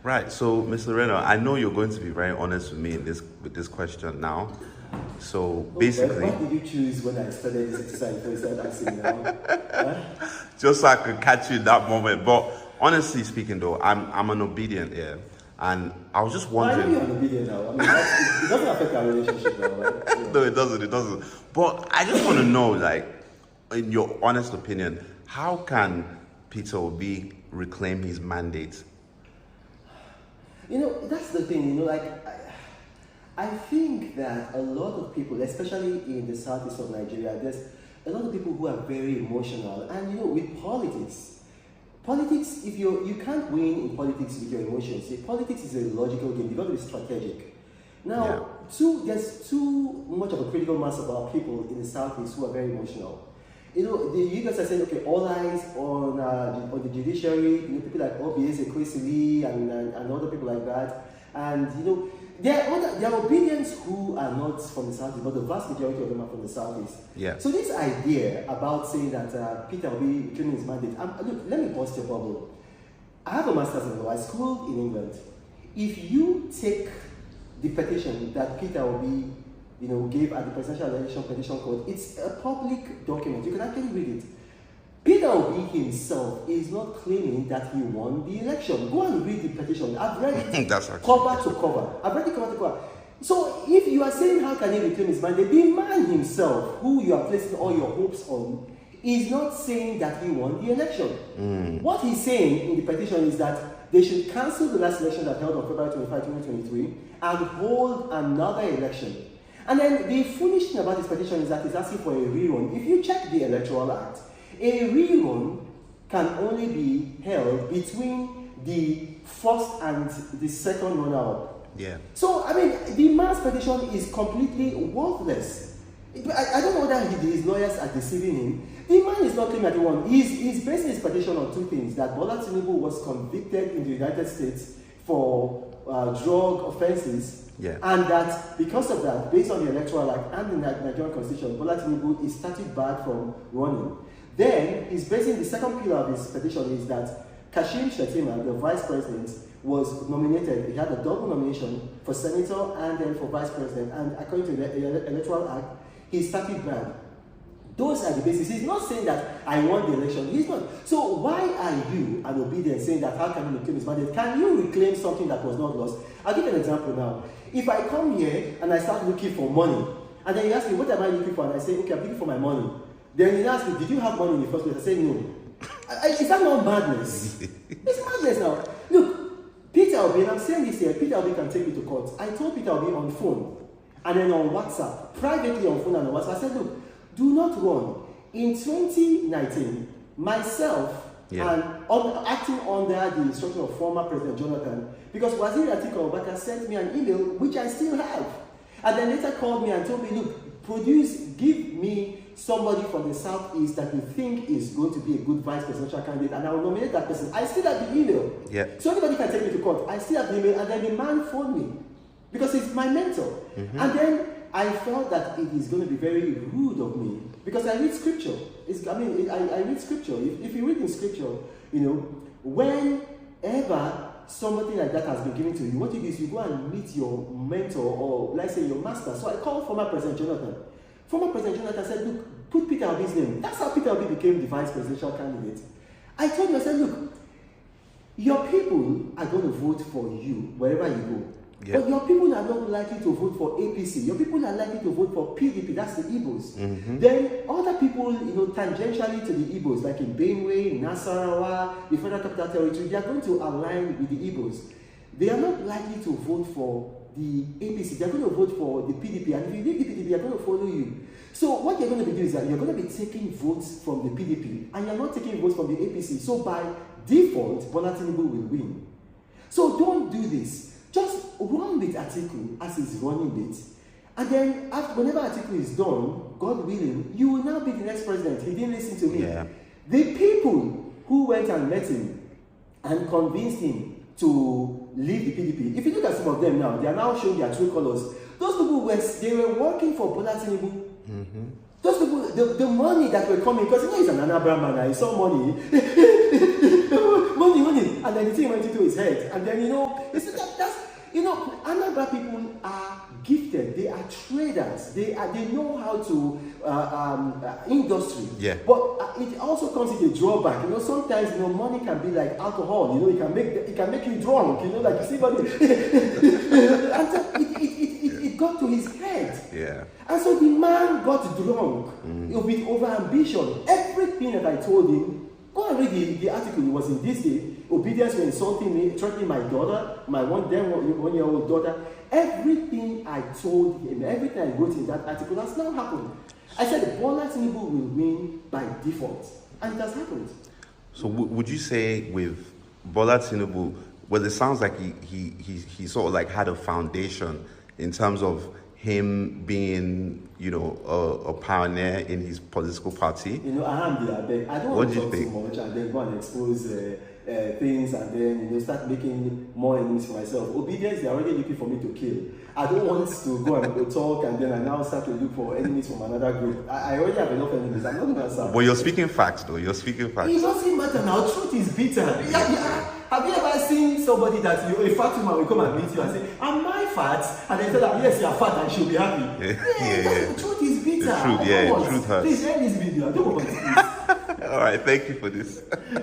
Right. So, Mr. Reno, I know you're going to be very honest with me in this with this question now. So basically, What did you choose when I started this exercise before you started asking now? Huh? just so I could catch you in that moment. But honestly speaking, though, I'm an obedient ear, and I was just No, I know wondering. you're an obedient now. I mean, it doesn't affect our relationship now, right? Yeah. No, it doesn't. It doesn't. But I just want to know, like, in your honest opinion, how can Peter Obi reclaim his mandate? That's the thing, I think that a lot of people, especially in the southeast of Nigeria, there's a lot of people who are very emotional. And with politics, if you can't win in politics with your emotions. See, politics is a logical game. You've got to be strategic. Now, there's too much of a critical mass of our people in the southeast who are very emotional. You guys are saying, okay, all eyes on the judiciary. People like Obieze Kwesili and other people like that. And there are Obedience who are not from the southeast, but the vast majority of them are from the southeast. Yeah. So this idea about saying that Peter will be reclaiming his mandate. Look, let me bust your bubble. I have a master's in law. I schooled in England. If you take the petition that Peter Obi gave at the Presidential Election Petition Court, it's a public document. You can actually read it. Peter Obi himself is not claiming that he won the election. Go and read the petition. I've read it cover to cover. I've read it cover to cover. So if you are saying how can he reclaim his mandate, the man himself, who you are placing all your hopes on, is not saying that he won the election. What he's saying in the petition is that they should cancel the last election that held on February 25, 2023 and hold another election. And then the foolish thing about this petition is that it's asking for a rerun. If you check the Electoral Act, a rerun can only be held between the first and the second runner-up. Yeah. So, the man's petition is completely worthless. I don't know whether his lawyers are deceiving him. The man is not claiming that he won. He's basing his petition on two things: that Bola Tinubu was convicted in the United States for drug offenses, and that because of that, based on the Electoral Act and the Nigerian Constitution, Bola Tinubu is started back from running. Then he's basing the second pillar of his petition is that Kashim Shettima, the vice president, was nominated. He had a double nomination for senator and then for vice president. And according to the Electoral Act, he started bad. Those are the basis. He's not saying that I won the election. He's not. So why are you, an obedient, saying that how can you reclaim his mandate? Can you reclaim something that was not lost? I'll give you an example now. If I come here and I start looking for money, and then you ask me, what am I looking for? And I say, okay, I'm looking for my money. Then you ask me, did you have money in the first place? I say, no. Is that not madness? It's madness now. Look, Peter Obi, and I'm saying this here, Peter Obi can take me to court. I told Peter Obi on phone, and then on WhatsApp, privately on phone and on WhatsApp, I said, look, do not run. In 2019, myself and acting under the instruction of former President Jonathan, because Waziri Atiku Abubakar sent me an email, which I still have. And then later called me and told me, look, give me somebody from the southeast that you think is going to be a good vice presidential candidate, and I will nominate that person. I still have the email. Yeah. So anybody can take me to court. I still have the email, and then the man phoned me because he's my mentor. And then I felt that it is going to be very rude of me because I read scripture. I read scripture. If you read in scripture, whenever something like that has been given to you, what you do is you go and meet your mentor or, let's say, your master. So I called former President Jonathan. Former President Jonathan said, look, put Peter Obi's name. That's how Peter Obi became the vice presidential candidate. I told him, I said, look, your people are going to vote for you wherever you go. Yeah. But your people are not likely to vote for APC. Your people are likely to vote for PDP. That's the Igbos. Then other people, tangentially to the Igbos, like in Benue, Nasarawa, the Federal Capital Territory, they are going to align with the Igbos. They are not likely to vote for the APC. They are going to vote for the PDP. And if you leave the PDP, they are going to follow you. So what you're going to be doing is that you're going to be taking votes from the PDP, and you're not taking votes from the APC. So by default, Bola Tinubu will win. So don't do this. Just run with Atiku as he's running it. And then whenever Atiku is done, God willing, you will now be the next president. He didn't listen to me. Yeah. The people who went and met him and convinced him to leave the PDP, if you look at some of them now, they are now showing their true colors. Those people were working for Bola Tinubu. Those people, the money that were coming, because he's an Anambra man, he saw money. money. and then the thing went into his head, and then you see that's Anambra people are gifted. They are traders. They know how to industry. Yeah. But it also comes with a drawback. Sometimes money can be like alcohol. It can make you drunk. Like you see, but and so it got to his head. Yeah. And so the man got drunk with over ambition. Everything that I told him. Go and read the article. It was in this day. Obedience for insulting me, threatening my daughter, my one-year-old daughter. Everything I told him, everything I wrote in that article has now happened. I said Bola Tinubu will win by default, and it has happened. So would you say with Bola Tinubu, well, it sounds like he sort of like had a foundation in terms of him being, a pioneer in his political party? I am the abeg. I don't want to talk too much and then go and expose things and then start making more enemies for myself. Obedience, they're already looking for me to kill. I don't want to go and go talk and then I now start to look for enemies from another group. I already have enough enemies. I'm not going to start. But you're speaking facts, though. You're speaking facts. It doesn't matter now. Truth is bitter. Have you ever seen somebody that a fat woman will come and meet you and say, "Am I fat?" And they tell her, "Yes, you are fat," and she'll be happy. The truth is bitter. The truth hurts. Please end this video. I don't want this. All right, thank you for this.